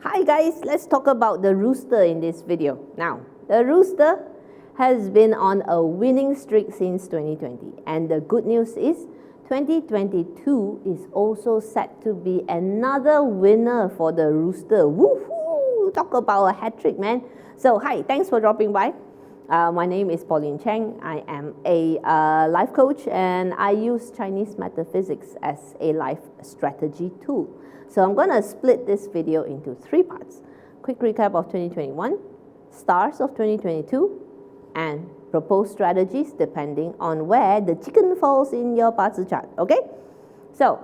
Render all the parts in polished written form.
Hi guys, let's talk about the rooster in this video. Now, the rooster has been on a winning streak since 2020, and the good news is 2022 is also set to be another winner for the rooster. Woohoo! Talk about a hat trick, man. So hi, thanks for dropping by. My name is Pauline Cheng. I am a life coach, and I use Chinese metaphysics as a life strategy tool. So I'm going to split this video into 3 parts. Quick recap of 2021, stars of 2022, and proposed strategies depending on where the chicken falls in your parts chart. Okay? So,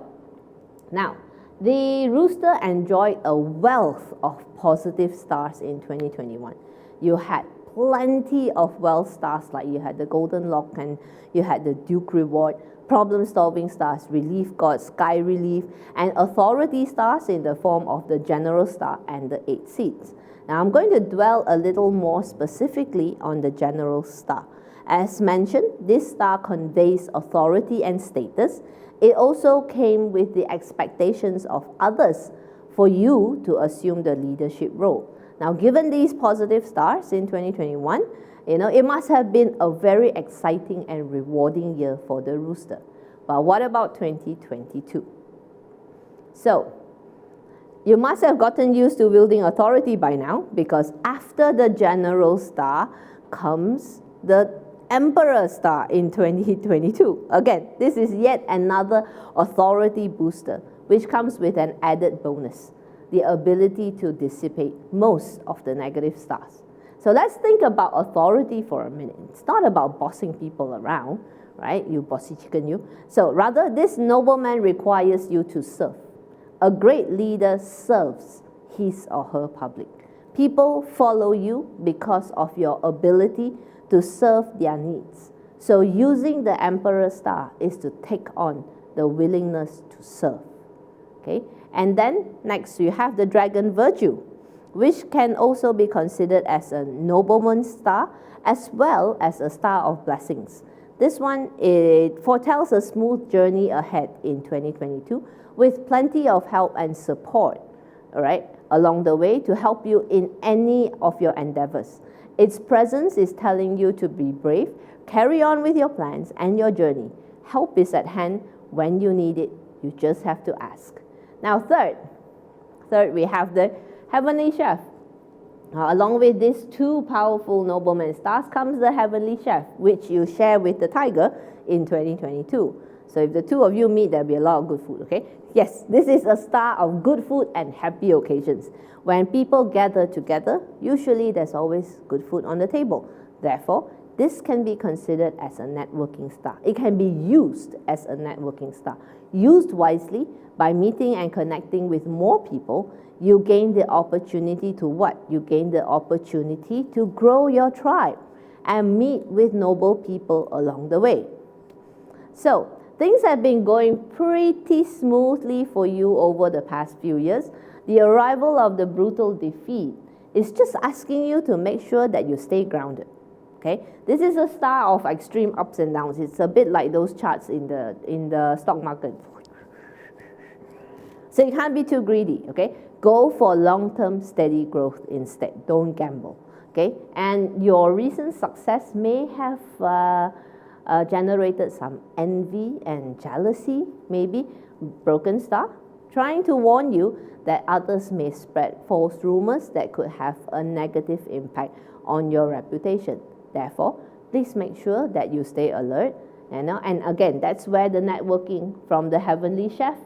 now, the rooster enjoyed a wealth of positive stars in 2021. You had plenty of wealth stars, like you had the golden lock and you had the duke reward, problem-solving stars, relief god, sky relief, and authority stars in the form of the general star and the 8 seeds. Now I'm going to dwell a little more specifically on the general star. As mentioned, this star conveys authority and status. It also came with the expectations of others for you to assume the leadership role. Now, given these positive stars in 2021, it must have been a very exciting and rewarding year for the rooster. But what about 2022? So, you must have gotten used to wielding authority by now, because after the general star comes the emperor star in 2022. Again, this is yet another authority booster, which comes with an added bonus: the ability to dissipate most of the negative stars. So let's think about authority for a minute. It's not about bossing people around, right? You bossy chicken, you. So rather, this nobleman requires you to serve. A great leader serves his or her public. People follow you because of your ability to serve their needs. So using the emperor star is to take on the willingness to serve. Okay? And then next you have the dragon virtue, which can also be considered as a nobleman's star as well as a star of blessings. This one, it foretells a smooth journey ahead in 2022 with plenty of help and support, all right, along the way to help you in any of your endeavors. Its presence is telling you to be brave, carry on with your plans and your journey. Help is at hand when you need it. You just have to ask. Now, third, we have the heavenly chef. Along with these 2 powerful nobleman stars comes the heavenly chef, which you share with the tiger in 2022. So if the 2 of you meet, there'll be a lot of good food, okay? Yes, this is a star of good food and happy occasions. When people gather together, usually there's always good food on the table. Therefore, this can be considered as a networking star. It can be used as a networking star. Used wisely, by meeting and connecting with more people, you gain the opportunity to what? You gain the opportunity to grow your tribe and meet with noble people along the way. So, things have been going pretty smoothly for you over the past few years. The arrival of the brutal defeat is just asking you to make sure that you stay grounded. Okay? This is a star of extreme ups and downs. It's a bit like those charts in the stock market. So you can't be too greedy, okay? Go for long-term steady growth instead. Don't gamble, okay? And your recent success may have generated some envy and jealousy, maybe. Broken star, trying to warn you that others may spread false rumors that could have a negative impact on your reputation. Therefore, please make sure that you stay alert. And again, that's where the networking from the heavenly chef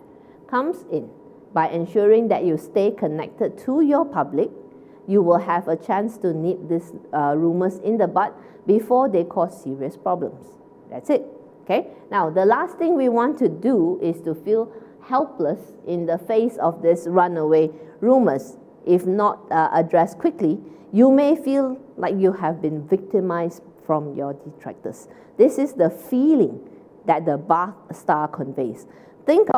comes in. By ensuring that you stay connected to your public, you will have a chance to nip these rumors in the bud before they cause serious problems. That's it. Okay? Now, the last thing we want to do is to feel helpless in the face of these runaway rumors. If not addressed quickly, you may feel like you have been victimized from your detractors. This is the feeling that the Bath star conveys. Think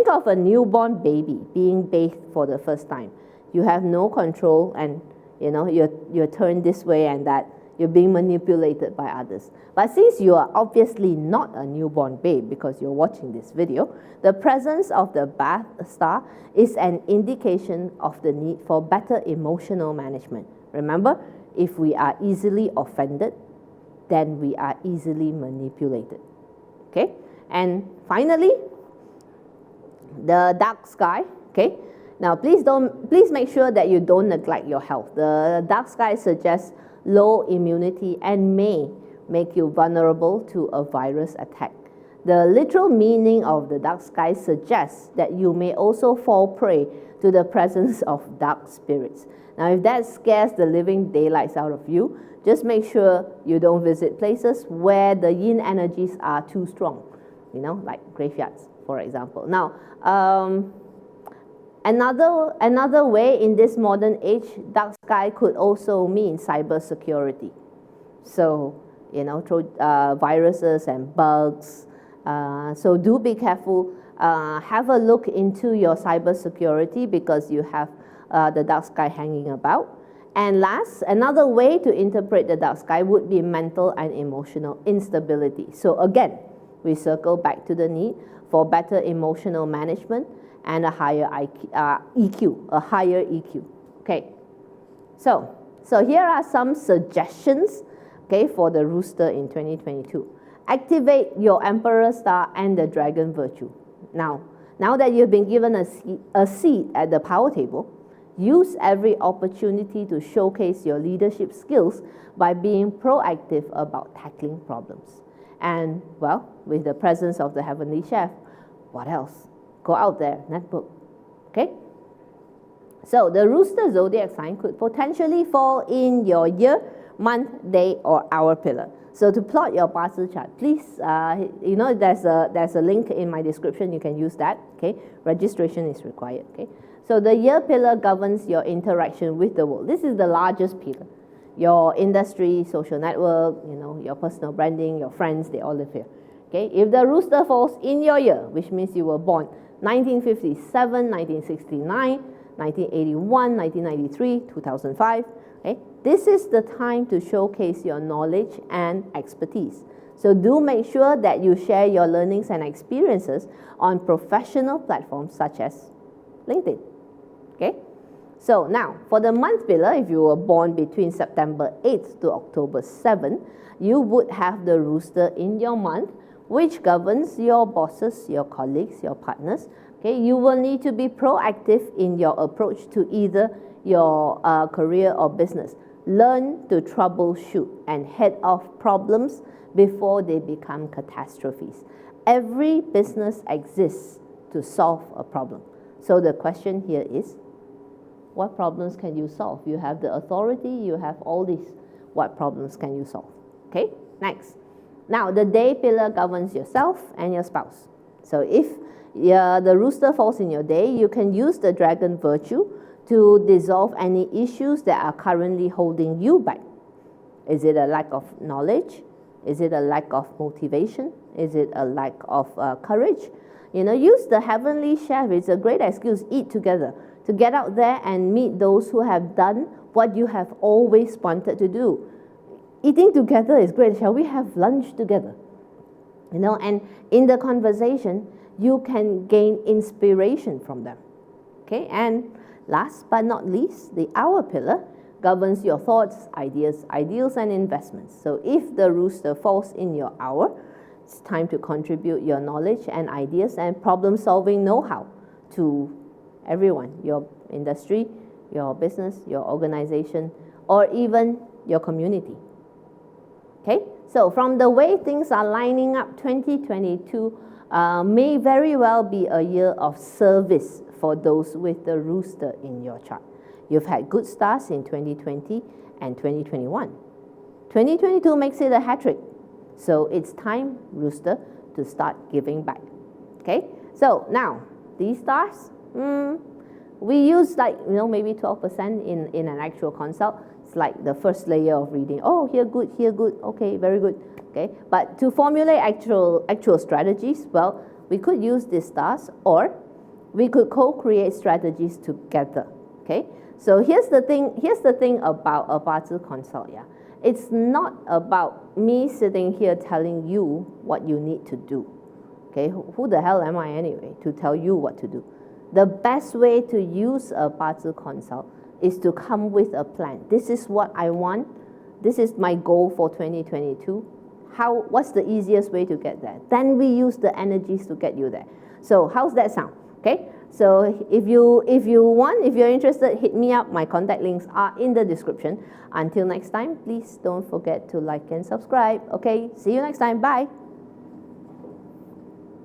of a newborn baby being bathed for the first time. You have no control, and you're turned this way and that. You're being manipulated by others. But since you are obviously not a newborn babe because you're watching this video, the presence of the Bath star is an indication of the need for better emotional management. Remember, if we are easily offended, then we are easily manipulated. Okay? And finally, the dark sky. Okay? Now, please make sure that you don't neglect your health. The dark sky suggests low immunity and may make you vulnerable to a virus attack. The literal meaning of the dark sky suggests that you may also fall prey to the presence of dark spirits. Now, if that scares the living daylights out of you, just make sure you don't visit places where the yin energies are too strong, like graveyards, for example. Now, Another way in this modern age, dark sky could also mean cybersecurity. So, viruses and bugs. So do be careful. Have a look into your cybersecurity because you have the dark sky hanging about. And last, another way to interpret the dark sky would be mental and emotional instability. So again, we circle back to the need for better emotional management and a higher EQ. Okay, so here are some suggestions, okay, for the rooster in 2022. Activate your Emperor star and the Dragon virtue. Now that you've been given a seat at the power table, use every opportunity to showcase your leadership skills by being proactive about tackling problems. And, well, with the presence of the Heavenly Chef, what else? Go out there, netbook. Okay? So the Rooster zodiac sign could potentially fall in your year, month, day, or hour pillar. So to plot your Bazi chart, please, there's a link in my description. You can use that. Okay? Registration is required. Okay? So the year pillar governs your interaction with the world. This is the largest pillar. Your industry, social network, your personal branding, your friends, they all live here. Okay? If the Rooster falls in your year, which means you were born 1957, 1969, 1981, 1993, 2005. Okay? This is the time to showcase your knowledge and expertise. So do make sure that you share your learnings and experiences on professional platforms such as LinkedIn. Okay? So now, for the month pillar, if you were born between September 8th to October 7th, you would have the Rooster in your month, which governs your bosses, your colleagues, your partners. Okay, you will need to be proactive in your approach to either your career or business. Learn to troubleshoot and head off problems before they become catastrophes. Every business exists to solve a problem. So the question here is, what problems can you solve? You have the authority, you have all these. What problems can you solve? Okay, next. Now, the day pillar governs yourself and your spouse. So if the Rooster falls in your day, you can use the Dragon virtue to dissolve any issues that are currently holding you back. Is it a lack of knowledge? Is it a lack of motivation? Is it a lack of courage? Use the Heavenly Chef. It's a great excuse. Eat together. To get out there and meet those who have done what you have always wanted to do. Eating together is great. Shall we have lunch together? And in the conversation, you can gain inspiration from them. Okay, and last but not least, the hour pillar governs your thoughts, ideas, ideals, and investments. So if the Rooster falls in your hour, it's time to contribute your knowledge and ideas and problem-solving know-how to everyone, your industry, your business, your organization, or even your community. Okay, so from the way things are lining up, 2022 may very well be a year of service for those with the Rooster in your chart. You've had good starts in 2020 and 2021. 2022 makes it a hat trick. So it's time, Rooster, to start giving back. Okay, so now these stars, we use maybe 12% in an actual consult. It's like the first layer of reading. Oh, here good, okay, very good. Okay, but to formulate actual strategies, well, we could use these stars, or we could co-create strategies together. Okay, so here's the thing about a Bazi consult. Yeah, It's not about me sitting here telling you what you need to do. Okay, who the hell am I anyway to tell you what to do? The best way to use a 八字 consult is to come with a plan. This is what I want. This is my goal for 2022. What's the easiest way to get there? Then we use the energies to get you there. So how's that sound? Okay. So if you're interested, hit me up. My contact links are in the description. Until next time, please don't forget to like and subscribe. Okay. See you next time. Bye.